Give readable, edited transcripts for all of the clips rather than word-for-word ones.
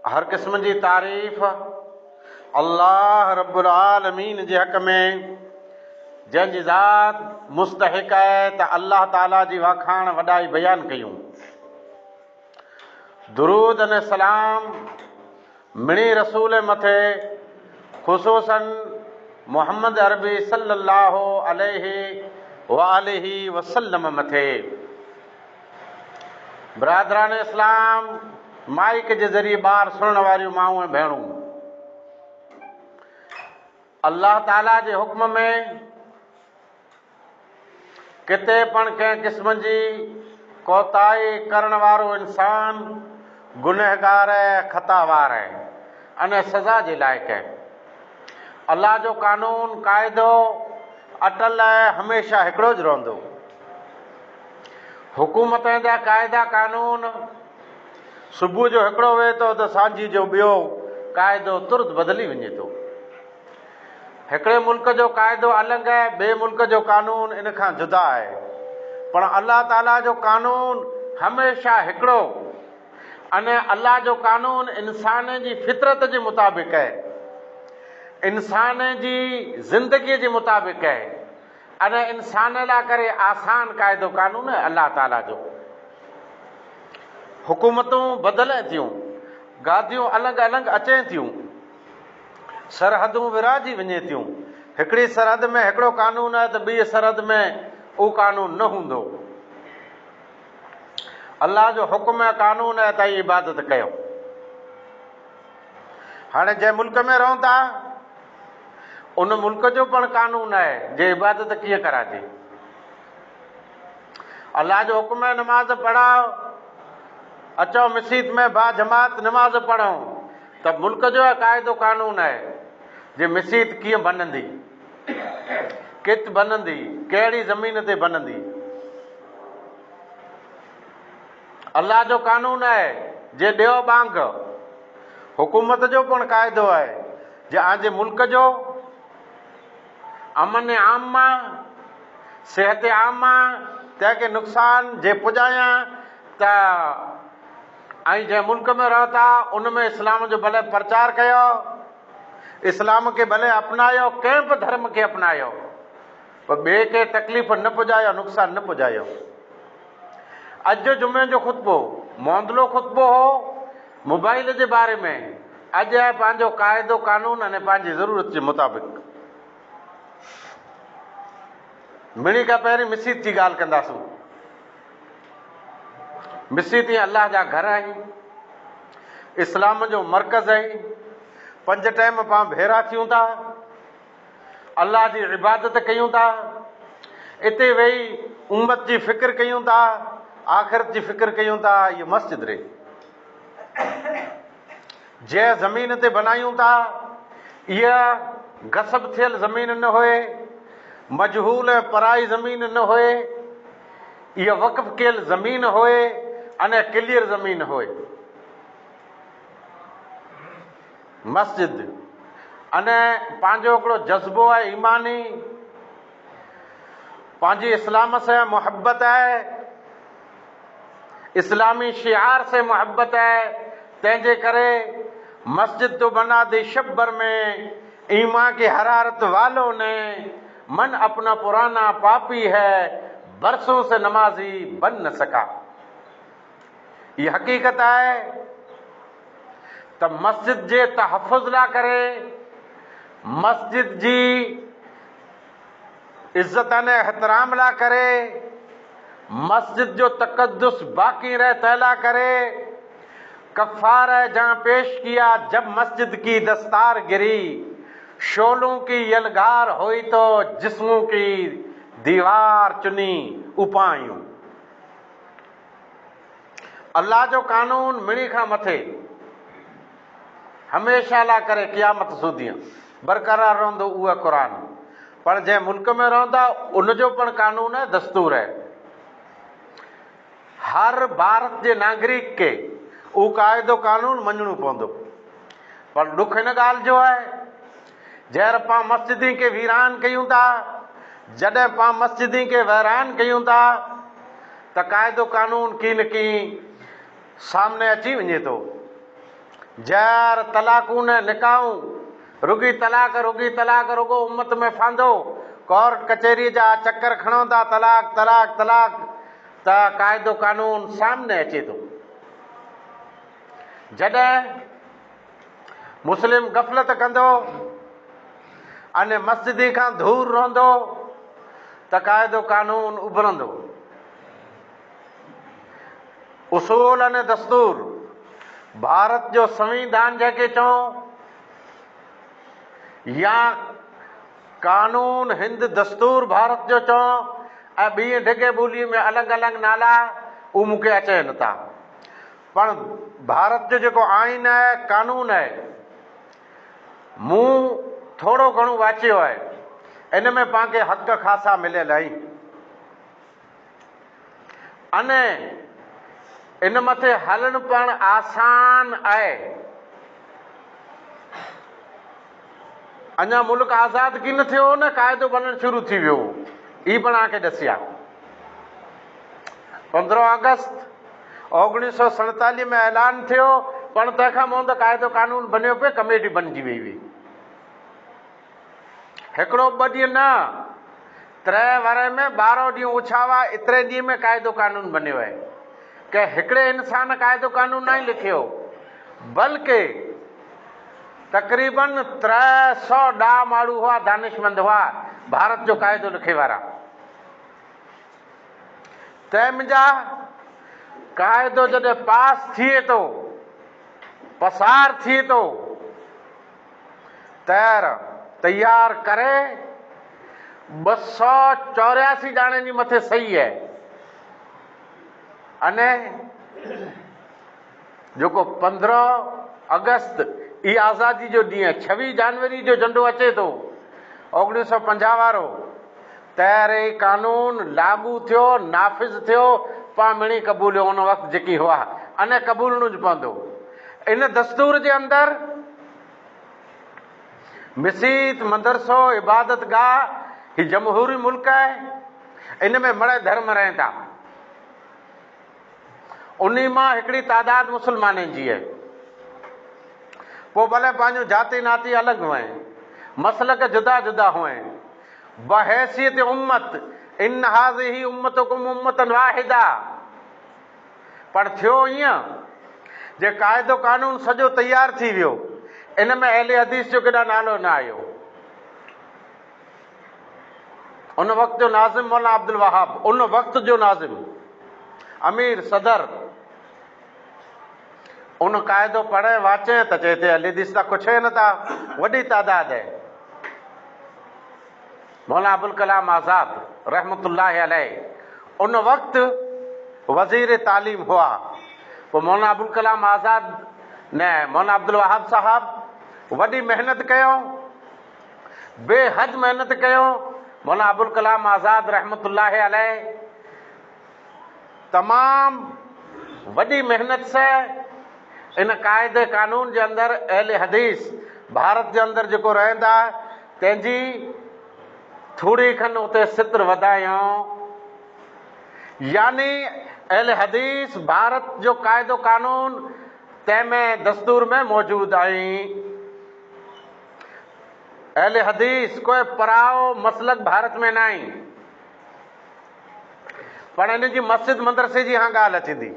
हर क़िस्म जी तारीफ़ अल्लाह रब्बुल आलमीन जे हक़ में, जंहिंजी ज़ात मुस्तहिक़ आहे त अल्लाह ताला जी वाखाण वॾाई बयान कयूं। दुरूद अने सलाम मिणी रसूल मथे, ख़ुसूसन मोहम्मद अरबी सल्लल्लाहु अलैहि वालिहि वसल्लम मथे। बिरादरान इस्लाम, माइक जे ज़रिए ॿार सुणण वारियूं माऊं ऐं भेणूं, अल्लाह ताला जे हुक्म में किथे पण कंहिं क़िस्म जी कोताही करण वारो इंसान गुनहगार है, ख़तावार है अने सज़ा जे लाइक़ है। अल्लाह जो कानून क़ाइदो अटल है, हमेशा हिकिड़ो ज रहंदो। हुकूमत जा क़ाइदा कानून सुबुह जो हिकिड़ो वे थो त सांझी जो ॿियो क़ाइदो तुरत बदिली वञे थो। हिकिड़े मुल्क जो क़ाइदो अलॻि आहे, ॿिए मुल्क जो कानून इन खां जुदा आहे, पर अल्लाह ताला जो कानून हमेशा हिकिड़ो। अने अल्लाह जो कानून इंसान जी फितरत जे मुताबिक़ है, इंसान जी ज़िंदगी जे मुताबिक़ है, अने इंसान लाइ करे आसान क़ाइदो कानून है अल्लाह ताला जो। हुकूमतूं बदिले थियूं, गादियूं अलॻि अलॻि अचनि थियूं, सरहदूं विराजी वञे थियूं। हिकिड़ी सरहद में हिकिड़ो कानून आहे त ॿी सरहद में उहो कानून न हूंदो। अल्लाह जो हुक्म ऐं कानून आहे त इबादत कयो। हाणे जंहिं मुल्क में रहूं था उन मुल्क जो पण कानून आहे जे इबादत कीअं कराजे। अल्लाह जो हुक्म है नमाज पढ़ाओ, अचो मस्जिद में बा जमात नमाज पढ़ो, त मुल्क जो क़ाइदो कानून है जे मस्जिद कीअं बनंदी, कित बनंदी, कहिड़ी ज़मीन ते बनंदी। अल्लाह जो कानून है जे ॾियो बांग। हुकूमत जो पण क़ाइदो आहे जे आंजे मुल्क जो अमन आमा, सेहत आमा तंहिंखे नुक़सान जे पुॼायां त ऐं जंहिं मुल्क में रहो था उन में इस्लाम जो भले प्रचार कयो, इस्लाम खे भले अपनायो, कंहिं बि धर्म खे अपनायो, पर ॿिए खे तकलीफ़ न पुॼायो, नुक़सान न पुॼायो। अॼु जुमे जो ख़ुतबो मोंदलो ख़ुतबो हो मोबाइल जे बारे में। अॼु आहे पंहिंजो क़ाइदो कानून अने पंहिंजी ज़रूरत जे मुताबिक़। मिणी खां पहिरीं मस्जिद जी ॻाल्हि कंदासूं। मस्जिद अल्लाह जा घर आहिनि, इस्लाम जो मर्कज़ आहे। 5 टाइम पाण भेरा थियूं था, अल्लाह जी इबादत कयूं था, इते वेही उम्मत जी फ़िक्र कयूं था, आख़िरत जी फ़िक्र कयूं था। इहा मस्जिद रे जंहिं ज़मीन ते बनायूं था इहा गसब थियल ज़मीन न होए, मजहूल ऐं पराई ज़मीन न होए, इहा वक़फ़ कयल ज़मीन होए अने क्लियर ज़मीन होए। मस्जिद अने पंहिंजो हिकिड़ो जज़्बो आहे ईमानी, पंहिंजी इस्लाम से मोहब्बत है, इस्लामी शिआर से मोहब्बत है। तंहिंजे करे मस्जिद तो बना दी शब्बर में, ईमान की हरारत वालों ने, मन अपना पुराना पापी है, बरसों से नमाजी बन न सका। ये हकीकत है त मस्जिद जे तहफ़ुज़ ला करे, मस्जिद जी इज़्ज़त अने एहतराम ला करे, मस्जिद जो तक़द्दुस बाकी रहे तैला करे, कफ़ारा जहाँ पेश किया जब मस्जिद की दस्तार गिरी, शोलों की यलगार हुई तो जिस्मों की दीवार चुनी उपायूं। अल्लाह जो कानून मिणी खां मथे हमेशा ला करे क़यामत सूदियां बरक़रार रहंदो उहा क़ुरान। पर जंहिं मुल्क में रहंदा उनजो पण कानून है, दस्तूर है। हर भारत जे नागरिक के उहो क़ाइदो कानून मञणो पवंदो। पर दुख हिन ॻाल्हि जो आहे जंहिं पाण मस्जिदी खे वीरान कयूं था, जॾहिं पाण मस्जिदी खे वैरान कयूं था त क़ाइदो कानून की न की सामने अची वञे थो। ज़हर तलाकूं न निकाहूं, रुगी तलाक रुगो उम्मत में फांदो, कोर्ट कचहरी जा चक्कर खणो था, तलाक तलाक तलाक, त क़ाइदो कानून सामने अचे थो। जॾहिं मुस्लिम गफ़लत कंदो अने मस्जिदी खां दूर रहंदो त क़ाइदो कानून उभरंदो। उसूल अने दस्तूर, भारत जो संविधान जंहिंखे चऊं या कानून हिंद दस्तूर भारत जो चऊं, ऐं ॿी ढिघे ॿोलीअ में अलॻि अलॻि नाला उहे मूंखे अचनि था, पण भारत जो जेको आइन आहे, कानून आहे, मूं थोरो घणो वाचियो आहे, इन में पाण खे हक़ ख़ासा मिलियल आहिनि। अने इन मथे हलण पण आसान आहे। अञा मुल्क आज़ाद की न थियो न क़ाइदो बनणु शुरू थी वियो। ई पण तव्हांखे ॾसिया 15 अगस्त 1947 में ऐलान थियो, पण तंहिंखां पोइ त क़ाइदो कानून बनियो पियो, कमेटी बणिजी वई हुई। हिकिड़ो ॿ ॾींहं न, 3 वरे में 12 ॾींहं उछावा, एतिरे ॾींहं में क़ाइदो कानून बनियो आहे। के हिकिड़े इंसान क़ाइदो कानून न लिखियो, बल्कि तक़रीबन 300 ॾाह माण्हू हुआ, दानिशमंद हुआ भारत जो क़ाइदो लिखे वारा। तंहिंजा क़ाइदो जॾहिं पास थिए थो, पसार थिए थो, तैयार करे 284 ॼणनि जी मथे सही आहे। अने जेको 15 अगस्त ई आज़ादी जो ॾींहुं, 26 जनवरी जो झंडो अचे थो 1950 वारो, तैयारे कानून लागू थियो, नाफ़िज़ थियो, पाण मिणी क़बूलियो उन वक़्तु जेकी हुआ, अने क़बूलणो ज पवंदो। इन दस्तूर जे अंदरि मस्जिद, मदरसो, इबादत गाह, ही जमहूरी मुल्क आहे, इन में मड़े धर्म रहनि था। उन मां हिकिड़ी तादाद मुस्लमाननि जी आहे। पोइ भले पंहिंजो जाति नाती अलॻि हुअं, मसलक जुदा जुदा हुअं, बहैसियत उम्मत, इन हाज़िही उम्मतुकुम उम्मतन वाहिदा। पर थियो ईअं जे क़ाइदो कानून सॼो तयार थी वियो, इन में अहले हदीस जो केॾा नालो न आयो। उन वक़्त जो नाज़िम मौलाना अब्दुल वहाब, उन वक़्त जो नाज़िम, अमीर सदर, उन क़ाइदो पढ़े वाचे त चए ते अहले हदीस त कुझु आहे नथा, वॾी तादाद आहे। मौलाना अबुल कलाम आज़ाद रहमतुल्लाह अलैह उन वक़्तु वज़ीर तालीम हुआ। पोइ मौलाना अबुल कलाम आज़ाद न मौलाना अब्दुल वहाब साहब वॾी महिनत कयो, बेहद महिनत कयो। मौलाना अबुल कलाम आज़ाद रहमतुल्लाह अलैह तमामु वॾी महिनत सां इन क़ाइदे कानून जे अंदरि अहले हदीस भारत जे अंदरि जेको रहंदा, तंहिंजी थोड़ी खनि उते सित्र वधायूं। यानी अहले हदीस भारत जो क़ाइदो कानून तंहिंमें दस्तूर में मौजूद आई। अहले हदीस कोई पराओ मसलक भारत में न आई। पर इन जी मस्जिद मदरसे जी हाँ ॻाल्हि अचे थी।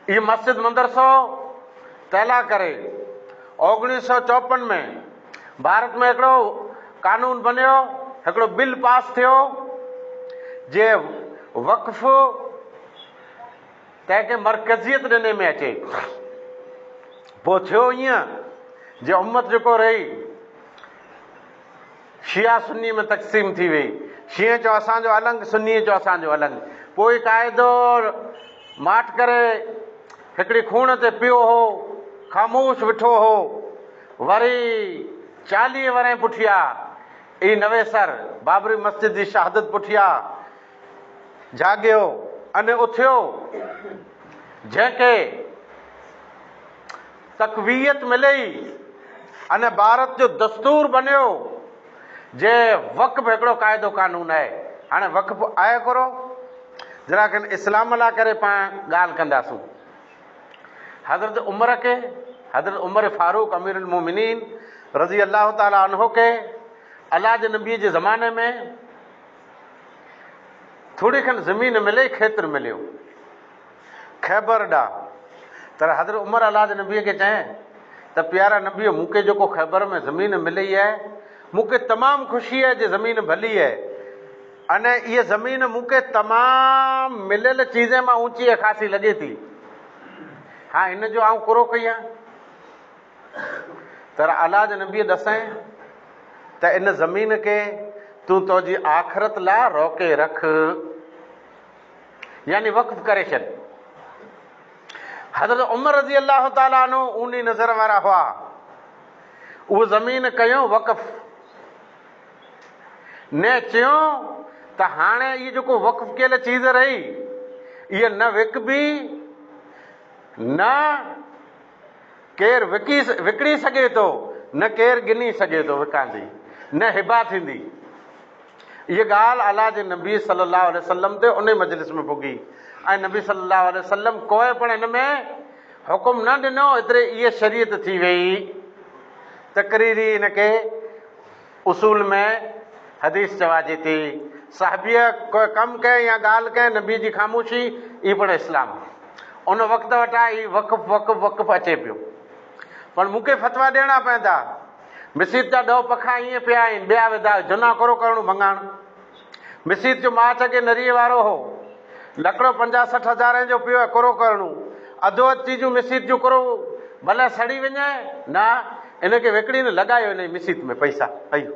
ये मस्जिद मदरसो तैला करे 1954 में भारत में हिकिड़ो कानून बनियो, हिकिड़ो बिल पास थियो जे वक़्फ़ तंहिंखे मरकज़ियत ॾिने में अचे। पोइ थियो ईअं जे उम्मत जेको रही शिया सुन्नी में तक़सीम थी वई। शिया चयो असांजो अलॻि, सुन्नी चयो असांजो अलॻि। पोइ क़ाइदो माठ करे हिकिड़ी खूण ते पियो हो, ख़ामोश वेठो हो। वरी 40 वरे पुठिया ई नवेसर बाबरी मस्जिद जी शहादत पुठिया जाॻियो अने उथियो, जंहिंखे तक़वियत मिली अने भारत जो दस्तूर बनियो जे वक़्फ़ हिकिड़ो क़ाइदो कानून आहे। हाणे वक़्फ़ आहे करो जरा खनि इस्लाम लाइ करे पाण ॻाल्हि कंदासूं। हज़रत उमर के, हज़रत उमर फारूक अमीरुल मोमिनीन रज़ी अल्लाह ताला अन्हो के अल्लाह जे नबी जे ज़माने में थोड़ी खन ज़मीन मिले, खेत्र मिलियो खैबर ॾांहुं। तर हज़रत उमर अल्लाह जे नबीअ खे चएं त प्यारा नबी, मूंखे जेको खैबर में ज़मीन मिली आहे, मूंखे तमामु ख़ुशी आहे जे ज़मीन भली आहे, अने इहा ज़मीन मूंखे तमामु मिलियल चीज़ मां ऊंची ऐं ख़ासी लॻे थी। हाँ, इन जो आउं कुरो कई आहे। तर अल्लाह जे नबीअ ॾसें त इन ज़मीन खे तूं तुंहिंजी आख़िरत लाइ रोके रख, यानी वक़्फ़ करे छॾ। हज़रत उमर रज़ी अल्लाह ताला अन्हु ऊनी नज़र वारा हुआ, उहो ज़मीन कयो वक़्फ़। ने चयो त हाणे इहो जेको वक़्फ़ कयल चीज़ रही, इहा न विकबी, न केरु विकिणी सघे थो, न केरु गिनी सघे थो विकांदी, न हिबा थींदी। इहा ॻाल्हि अल्लाह जे नबी सल्लल्लाहु अलैहि वसल्लम ते उन मजलिस में पुगी ऐं नबी सल्लल्लाहु अलैहि वसल्लम कोई पण हिन में हुकुम न ॾिनो, एतिरे इहा शरीयत थी वई। तकरीरी हिन खे उसूल में हदीस चवाजे थी। साहबीअ कोई कमु कयईं या ॻाल्हि कयईं, नबी जी ख़ामोशी, ई पण इस्लाम। उन वक़्तु वटां ई वक़्फ़ वक़्फ़ वक़्फ़ अचे पियो। पर मूंखे फतवा ॾियणा पवंदा। मसीत जा 2 पखा ईअं पिया आहिनि, ॿिया विधा जुना करो करणो भङाण। मसीत जो माच खे नरीअ वारो हो, लकिड़ो 50-60 हज़ार जो पियो करो करणो। अधो अधु चीजूं मसीत जूं करो भले सड़ी वञे न, इनखे विकिणी न लॻायो इन मसीत में पैसा भई।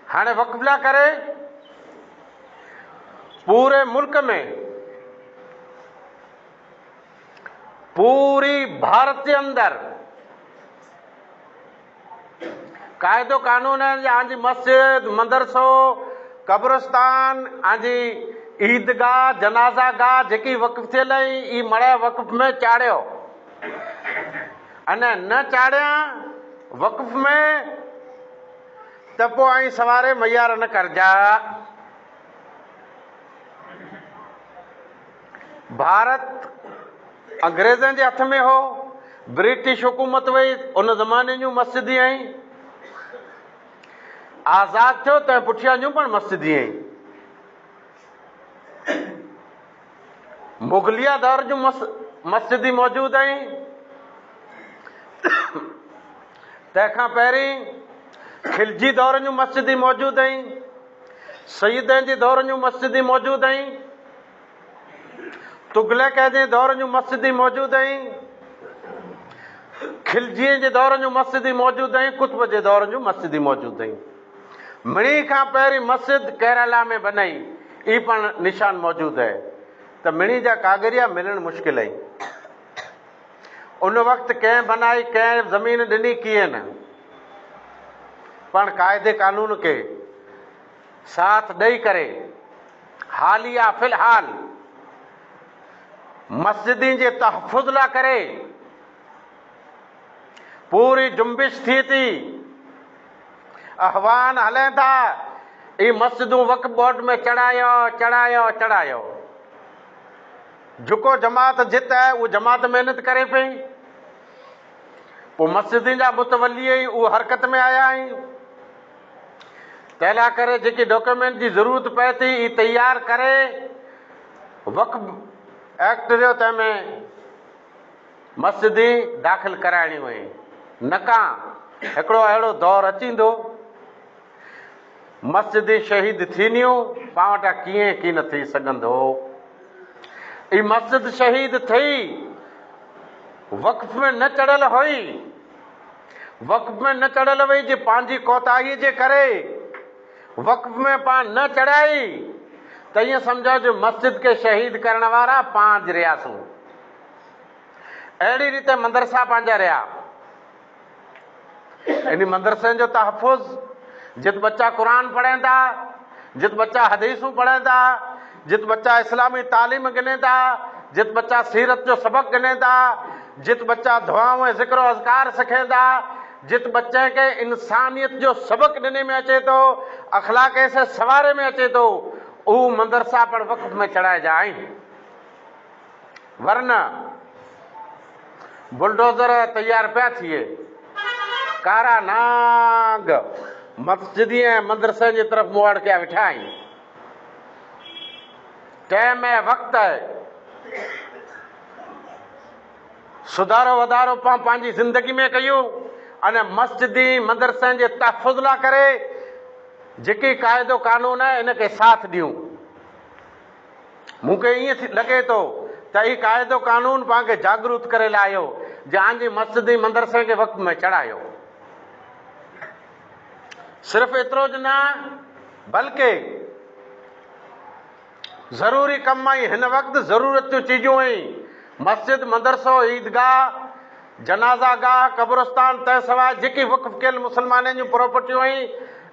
हाणे वक़्फ़ लाइ करे पूरे मुल्क में, पूरी भारत के अंदर कायदो कानून है जे आंजी मस्जिद, मदरसो, कब्रस्तान, आंजी ईदगाह, जनाजा गाह जेकी वक़्फ़ थियल आई, ई मड़े वक़्फ़ में चाढ़ियो। अने न चाढ़िया वक़्फ़ में त पोइ आई सवारे मयार न करजा। भारत अंग्रेज़नि जे हथ में हो, ब्रिटिश हुकूमत हुई, उन ज़माने जूं मस्जिदी आहिनि। आज़ाद थियो त पुठियां जूं पण मस्जिदी आहिनि। मुगलिया दौर जूं मस्जिदी मौजूद आहिनि। तंहिंखां पहिरीं खिलजी दौर जूं मस्जिदी मौजूद आहिनि। सईदनि जे दौर जूं मस्जिदी मौजूद आहिनि। तुगलक जे दौर जूं मस्जिदी मौजूद आहिनि। खिलजीअ जे दौर जूं मस्जिदी मौजूद आहिनि। कुतुब जे दौर जूं मस्जिदी मौजूद आहिनि। मिणी खां पहिरीं मस्जिद केरला में बनाई, ई पण निशान मौजूद है। त मिणी जा कागरिया मिलण मुश्किल है। उन वक़्त कंहिं बनाई, कंहिं ज़मीन ॾिनी, कीअं न, पण कायदे कानून के साथ ॾेई करे हालिया फ़िलहाल मस्जिदी जे तहफ़ुज़ लाइ करे पूरी जुम्बिश थिए थी। अहवान हलें था, ई मस्जिदूं वक़्फ़ बोर्ड में चढ़ायो चढ़ायो चढ़ायो। जेको जमात जित है वो जमात मेहनत करे पई। पोइ मस्जिदनि जा मुतवली ई उहो हरकत में आया आहिनि। तंहिं करे जेकी डॉक्यूमेंट जी ज़रूरत पए थी, ई तैयार करे वक़्फ़ एक्ट जो तंहिंमें मस्जिदी दाख़िल कराइणियूं आहिनि। नकां हिकिड़ो अहिड़ो दौरु अचींदो, मस्जिदी शहीद थींदियूं, पाण वटां कीअं की न थी सघंदो। ई मस्जिद शहीद थी, वक़्फ़ में न चढ़ियल हुई। वक़्फ़ में न चढ़ियल हुई जे पंहिंजी कोताही जे करे वक़्फ़ में पाण न चढ़ाई, त ईअं सम्झो जो मस्जिद के शहीद करण वारा पांच रहियासूं। अहिड़ी रीते मदरसा पंहिंजा रहिया। इन मदरसनि जो तहफ़ुज़, जित बच्चा कुरान पढ़नि था, जित बच्चा हदीसूं पढ़नि था, जित बच्चा इस्लामी तालीम गिने था, जित बच्चा सीरत जो सबक गिने था, जित बच्चा दुआऊं ऐं ज़िक्र अज़कार सिखे था, जित बच्चे के इंसानियत जो सबक ॾिने में अचे थो, अखलाक से सवारे में अचे थो, उहो मदरसा पण वक़्फ़ में चढ़ाइजा आहिनि। वरना बुलडोज़र तैयार पिया थिए, कारा नाग मस्जिदी ऐं मदरसे जी तरफ़ मुंहुं कया वेठा आहिनि। टाइम ऐं वक़्तु आहे, सुधारो वधारो पाण पंहिंजी ज़िंदगी में कयूं, अने मस्जिदी मदरसनि जे तहफ़ुज़ लाइ करे जेके क़ाइदो कानून आहे इनखे साथ ॾियूं। मूंखे ईअं लॻे थो त ही क़ाइदो कानून पाण खे जागरूक करे लाहियो, जहांजी मस्जिदी मदरसे खे वक़्त में चढ़ायो। सिर्फ़ एतिरो ज न, बल्कि ज़रूरी कम ई हिन वक़्तु ज़रूरत जूं चीजूं आहिनि। मस्जिद, मदरसो, ईदगाह, जनाज़ा गाह, कब्रस्तान तंहिं सवाइ जेकी वक़्फ़ कयल मुस्लमाननि जूं प्रॉपर्टियूं आहिनि,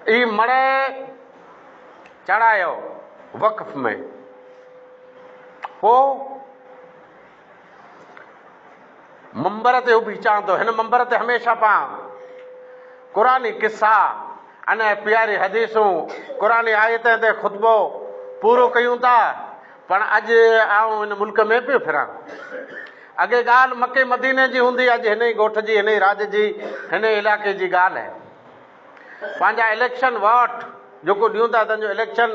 ई मड़े चढ़ायो वक़्फ़ में। पोइ मंबर ते उभी चवां थो, हिन मंबर ते हमेशह पाण क़ुरानी किस्सा अने प्यारी हदीसूं, क़ुरानी आयतनि ते ख़ुतबो पूरो कयूं था। पण अॼु आऊं हिन मुल्क में पियो फिरां। अॻे ॻाल्हि मके मदीने जी हूंदी, अॼु हिन ई ॻोठ जी, हिन ई राज जी, हिन ई इलाइक़े जी ॻाल्हि आहे। पंहिंजा इलेक्शन वोट जेको ॾियूं था, तंहिंजो इलेक्शन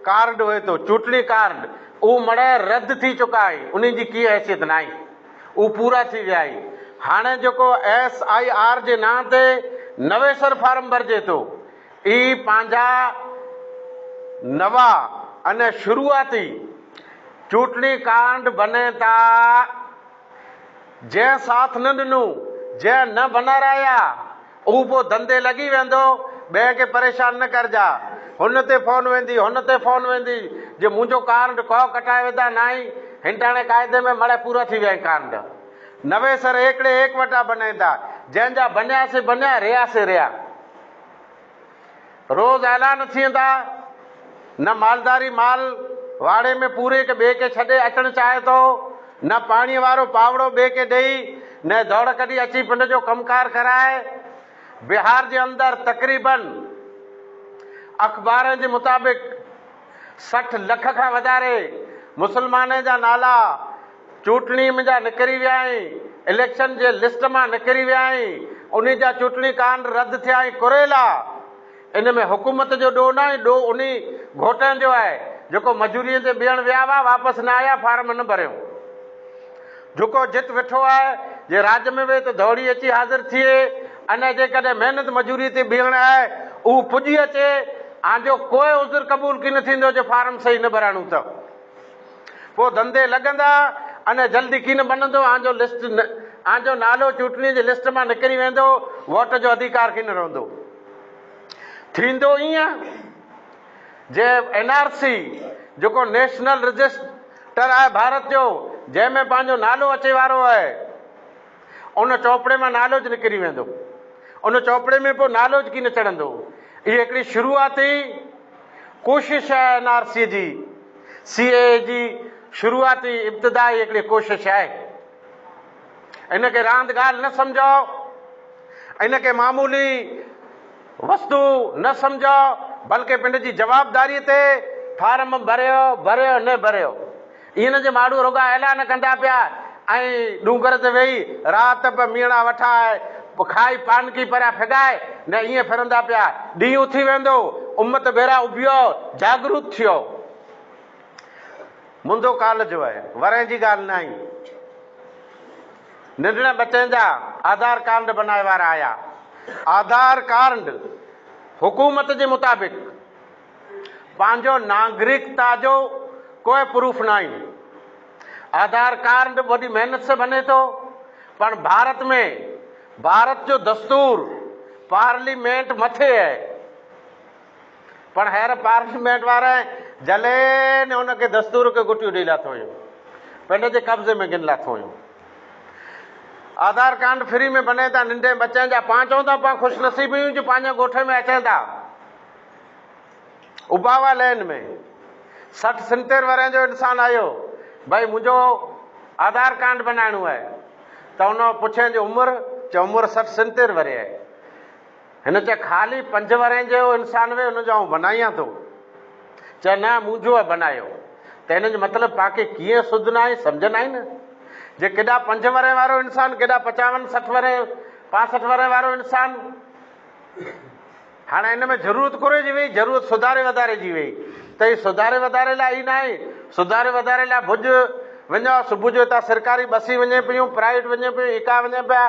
कार्ड हुए थो, चूंटणी कार्ड, उहो मड़े रद्द थी चुका आहे, उन जी की हैसियत न आहे, उहो पूरा थी विया आहे। हाणे जेको SIR जे नां ते नवेसर फार्म भरिजे थो, ई पंहिंजा नवा अने शुरूआती चूंटणी कार्ड बने था। जंहिं साथ न ॾिनो, जंहिं न बनाराया, उहो पोइ धंधे लॻी वेंदो, ॿिए खे परेशान न करजा। हुन ते फोन वेंदी, हुन ते फोन वेंदी, जे मुंहिंजो कार्ड को कटाए वेंदा न आई, हिंटाणे क़ाइदे में मड़े पूरा थी विया आहिनि कार्ड। नवेसर हिकिड़े एक वटा बने था, जंहिंजा बनिया से बनिया, रहिया से रहिया। रोज़ ऐलान थियनि था, न मालदारी माल वाड़े में पूरे के ॿिए खे छॾे अचणु चाहे थो, न पाणीअ वारो पावड़ो ॿिए खे ॾेई, न दौड़ कढी अची पिंड जो कमकार कराए। बिहार जे अंदरि तक़रीबन अख़बारनि जे मुताबिक़ 60 लख खां वधारे मुस्लमाननि जा नाला चूंटणी में जा निकिरी विया आहिनि, इलेक्शन जे लिस्ट मां निकिरी विया आहिनि, उन जा चूंटणी कार्ड रद्द थिया आहिनि। कुरेला इन में हुकूमत जो ॾोह न आहे, ॾोह उन घोटनि जो आहे जेको मजूरीअ ते बीहण विया हुआ, वापसि न आया, फार्म न भरियो। जेको जित वेठो आहे, जे राज में वेह त दौड़ी अची हाज़िर थिए, अने जेकॾहिं महिनत मजूरी ते बीहण आहे, उहो पुॼी अचे, आंजो कोई उज़ुर क़बूल की न थींदो जो फार्म सही न भराइणो अथव। पोइ धंधे लॻंदा, अने जल्दी की न बनंदो, आंजो लिस्ट आंजो नालो चूंटणी जी लिस्ट मां निकिरी वेंदो, वोट जो अधिकार की न रहंदो। थींदो ईअं जे NRC जेको नेशनल रजिस्टर आहे भारत जो, जंहिंमें पंहिंजो नालो अचे वारो आहे, उन चोपड़े मां नालो ज निकिरी वेंदो, उन चोपड़े में पोइ नालो ज की न चढ़ंदो। इहा हिकिड़ी शुरूआती कोशिशि आहे NRC जी, CAA जी शुरूआती इब्तिदाई हिकिड़ी कोशिशि आहे। इनखे रांदि ॻाल्हि न सम्झो, इनखे मामूली वस्तु न सम्झो, बल्कि पिंड जी जवाबदारीअ ते फार्म भरियो न भरियो। इन जे माण्हू रुॻा ऐलान कंदा पिया ऐं डूंगर ते वेही राति पे मीणा वठाए, खाई पान की परियां फिगाए न, ईअं फिरंदा पिया। ॾींहुं थी वेंदो, उम्मत बेरा उभियो, जागरूक थियो। मुंदो काल जो आहे, वरे जी ॻाल्हि न आई। नंढड़े बच्चनि जा आधार कार्ड बनाए वारा आया। आधार कार्ड हुकूमत जे मुताबिक़ पंहिंजो नागरिकता जो कोई प्रूफ न आहे। आधार कार्ड वॾी मेहनत से बने थो, पर भारत में भारत जो दस्तूर पार्लियामेंट मथे है, पर हेर पार्लियामेंट वारा जले ने उनके दस्तूर के गुटियूं ॾेई लाथो हुयो, पिंड जे कब्ज़े में गिन लाथो हुयो। आधार कार्ड फ्री में बने था, नंढे बच्चनि जा। पाण चऊं था पाण ख़ुशनसीब आहियूं जो पंहिंजे ॻोठ में अचनि था। उबावा लेन में 60-70 वरनि जो इंसानु आयो, भाई मुंहिंजो आधार कार्ड बनाइणो आहे, त उन पुछे जो उमिरि, चयो उमिरि 60-70 वरे आहे। हिन चयो ख़ाली 5 वरनि जो इंसानु वे, हुनजो आउं बनायां थो। चयो न मुंहिंजो आहे बनायो। त हिन जो मतिलबु पाण खे कीअं सुधना आहे, सम्झंदा आहिनि न। जे केॾा 5 वरे वारो इंसान, केॾा 55-60 वरे 65 वरे वारो इंसान। हाणे इन में ज़रूरत कोरे जी वई, ज़रूरत सुधारे वधारे जी वई। त हीउ सुधारे वधारे लाइ ई न आहे, सुधारे वधारे लाइ भुज वञो, सुबुह जो हितां सरकारी बसी वञे पियूं, प्राइवेट वञे पियूं, इका वञे पिया,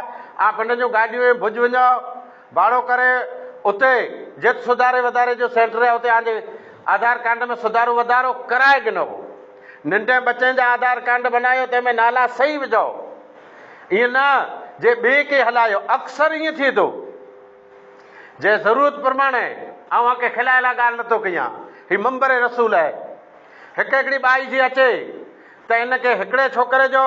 पिंड जूं गाॾियूं भुज वञो भाड़ो करे, उते जिते सुधारे वधारे जो सेंटर आहे उते आजे आधार कार्ड में सुधारो वधारो कराए गिनो। नंढे बच्चनि जा आधार कार्ड बनायो, तंहिंमें नाला सही विझो, ईअं न जे ॿिए खे हलायो। अक्सर ईअं थिए थो जे ज़रूरत प्रमाणे खे खिलाए लाइ ॻाल्हि नथो कयां, हीउ मंबर रसूल आहे। हिकिड़ी बाई जी अचे त इनखे हिकिड़े छोकिरे जो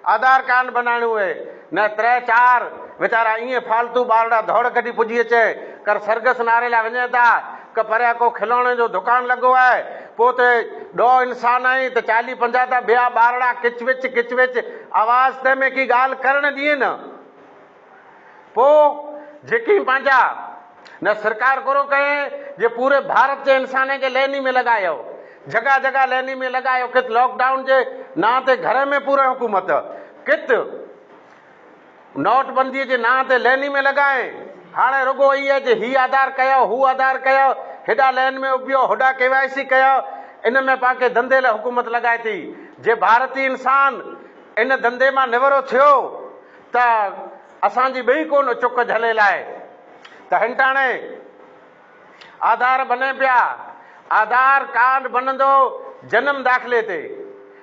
आधार कार्ड बनाइणो आहे, न 3-4 वीचारा ईअं फालतू ॿारड़ा दौड़ कढी पुॼी अचे, कर सरगस नारे लाइ वञे था, क परियां को खिलौणे जो दुकानु लॻो आहे, पोइ उते 2 इंसान आहिनि त 40-50 था ॿिया ॿारड़ा किचविच आवाज़ तंहिंमें की ॻाल्हि करणु ॾिए न। पोइ जेकी पंहिंजा न सरकार करो कहे जे पूरे भारत जे इंसाने खे लैनी में लॻायो, जगह जगह लैनी में लॻायो, कित लॉकडाउन जे नां ते घर में पूरे हुकूमत, कित नोटबंदीअ जे नां ते लैनी में लॻाए। हाणे रुगो ई आहे जे ही आधार कयो, हू आधार कयो, हेॾा लैन में उबियो, होॾा KYC कयो, इन में पाण खे धंधे लाइ हुकूमत लॻाए थी। जे भारतीय इंसान इन धंधे मां निवरो थियो त असांजी ॿई कोन चुक झले लाइ। त हिनटाणे आधार बने पिया, आधार कार्ड बनंदो जन्म दाख़िले ते।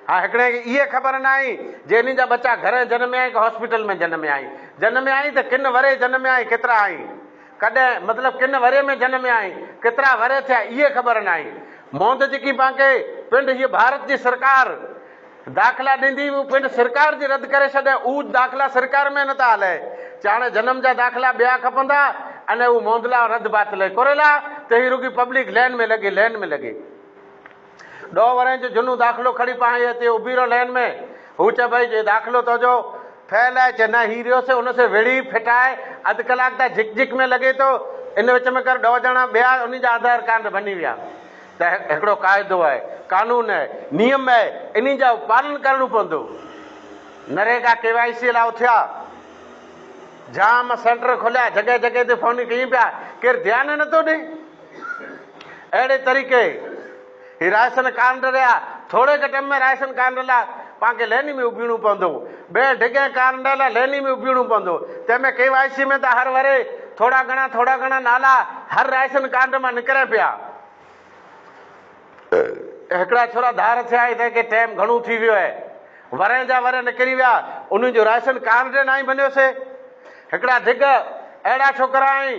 हाँ, हिकिड़े खे इहे ख़बर न आई जे इन जा बच्चा घर जनमिया आई कि हॉस्पिटल में जनमिया आई, जनमिया आई त किन वरे जनमिया आई, केतिरा आई, कॾहिं मतिलबु किन वरे में जनमिया आई, केतिरा वरे थिया, इहे ख़बर न आई। मोद जेकी पाण खे पिंड हीअ भारत जी सरकार दाख़िला ॾींदी, उहो पिंड सरकार जी रद्द करे छॾे, उहो दाख़िला सरकार में नथा हले। चाणे जनम जा दाख़िला ॿिया खपंदा, अने उहो मोंदला रद्द बातिल कोरेला, त हीअ रुगी पब्लिक लैन में लॻे। 2 वरे जो जुनू दाख़िलो खणी पाए अचे, उभी रहो लैन में, हू चए भई जे दाख़िलो तुंहिंजो फैल आहे, चए न ही रहियो से, उन से विड़ी फिटाए अधु कलाक त झिक में लॻे थो, इन विच में कर 2 ॼणा ॿिया उन जा आधार कार्ड बनी विया। त हिकिड़ो क़ाइदो आहे, कानून आहे, नियम आहे, इन जा पालन करणो पवंदो। नरेगा KYC लाइ उथिया, जाम सेंटर खोलिया, जगह जगह ते फोन कयूं पिया, केरु ध्यानु नथो ॾे। अहिड़े तरीक़े ही राशन कार्ड रहिया, थोरे घटि में राशन कार्ड लाइ पाण खे लैनी में उभीणो पवंदो, ॿिए ढिघे कार्ड लाइ लैनी में उभीणो पवंदो। तंहिंमें KYC में त हर वरे थोरा घणा नाला हर राशन कार्ड मां निकिरे पिया। हिकिड़ा छोरा धार थिया, हिनखे टाइम घणो थी वियो आहे, वरे जा वरे निकिरी विया, उन्हनि जो राशन कार्ड न ई बनियोसीं। हिकिड़ा ढिघ अहिड़ा छोकिरा आहिनि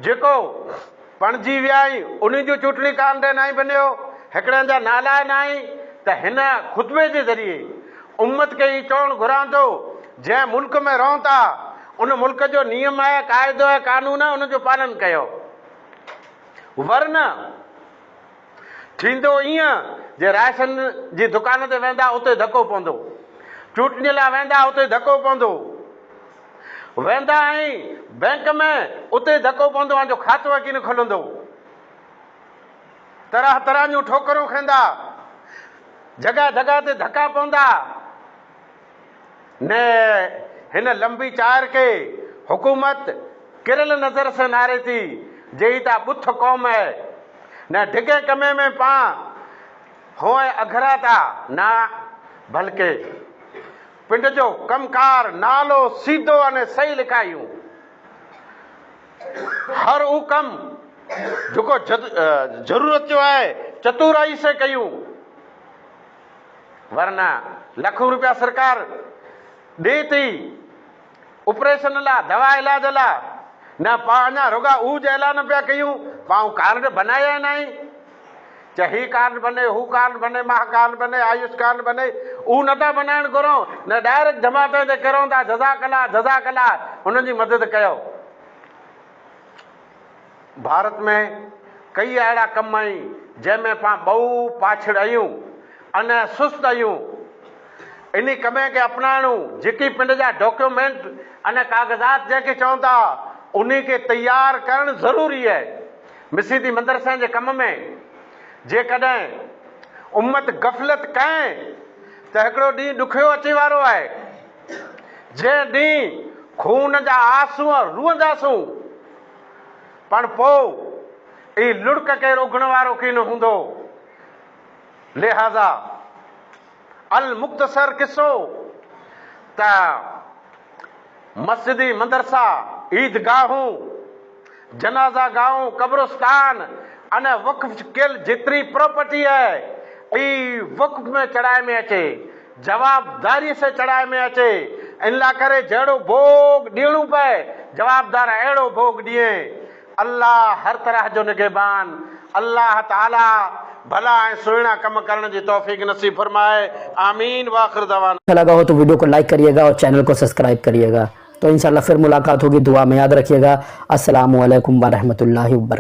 जेको पणजी विया आहिनि, उन्हनि जो चूंटणी कार्ड न ई बनियो, हिकिड़नि जा नाला न आई। त हिन खुतबे जे ज़रिए उम्मत खे ई चवणु घुरां थो, जंहिं मुल्क में रहूं था उन मुल्क जो नियम आहे, क़ाइदो आहे, कानून आहे, उनजो पालन कयो। वरना थींदो ईअं जे राशन जी दुकान ते वेंदा उते धको पवंदो, चूंटणीअ लाइ वेंदा उते धको पवंदो, वेंदा आहीं बैंक में उते धको पवंदो, पंहिंजो खातो कीन खुलंदो, तरह तरह जूं ठोकरूं खाईंदा, जगह जगह ते धका पवंदा। न हिन लंबी चार के हुकूमत किरल नज़र से नारे थी जेही ता बुथ कौम है, न ढिघे कमे में पा हो अघरा था ना, बल्कि पिंड जो कमकार नालो सीधो अने सही लिखायूं। हर उ कम जेको जरूरत जो है चतुराई से कयूं, वरना लाखों रुपया सरकार दे थी ऑपरेशन ला, दवा इलाज ला, न पाना रुगा ऊज ऐलान पिया कयूं, पाऊं कार्ड बनाया नहीं, चाहे कार्ड बने, हू कार्ड बने, माह कार्ड बने, आयुष कार्ड बने, ऊ नथा बनाइण घुरो, न डायरेक्ट जमाते ते करो था जज़ाकला उनजी मदद कयो। भारत में कई अहिड़ा कम आहिनि जंहिंमें पाण बहु पाछड़ आहियूं अने सुस्त आहियूं। इन कमे खे अपनाइणो, जेकी पिंड जा डॉक्यूमेंट अने कागज़ात जंहिंखे चऊं था उन खे तैयार करणु ज़रूरी आहे। मसीदी मदरसे जे कम में जेकॾहिं उम्मत गफ़लत कए त हिकिड़ो ॾींहुं ॾुखियो अचे वारो आहे। जंहिं ॾींहुं खून जा आंसू रुअंदासूं पण पोइ ई लुड़क खे रोकण वारो की न हूंदो। लिहाज़ा अल मुख्तसर किसो त मस्जिदी मदरसा ईदगाहूं जनाज़ा गाहूं कब्रिस्तान अने वक़्फ़ कयल जेतिरी प्रॉपर्टी आहे ई वक़्फ़ में चढ़ाए में अचे, जवाबदारी से चढ़ाए में अचे। इन लाइ करे जहिड़ो भोग ॾियणो पए जवाबदार अहिड़ो भोग ॾिए। अल्लाह हर तरह जो निगहबान, अल्लाह ताला भला ऐं सुहिणा कम करण जी तौफ़ीक नसीब फरमाए। आमीन। वाखिर दवाना। अच्छा लगा हो तो वीडियो को लाइक करिएगा और चैनल को सब्सक्राइब करिएगा। तो इंशाल्लाह फिर मुलाकात होगी। दुआ में याद रखिएगा। अस्सलामु अलैकुम व रहमतुल्लाहि व बरकातहू।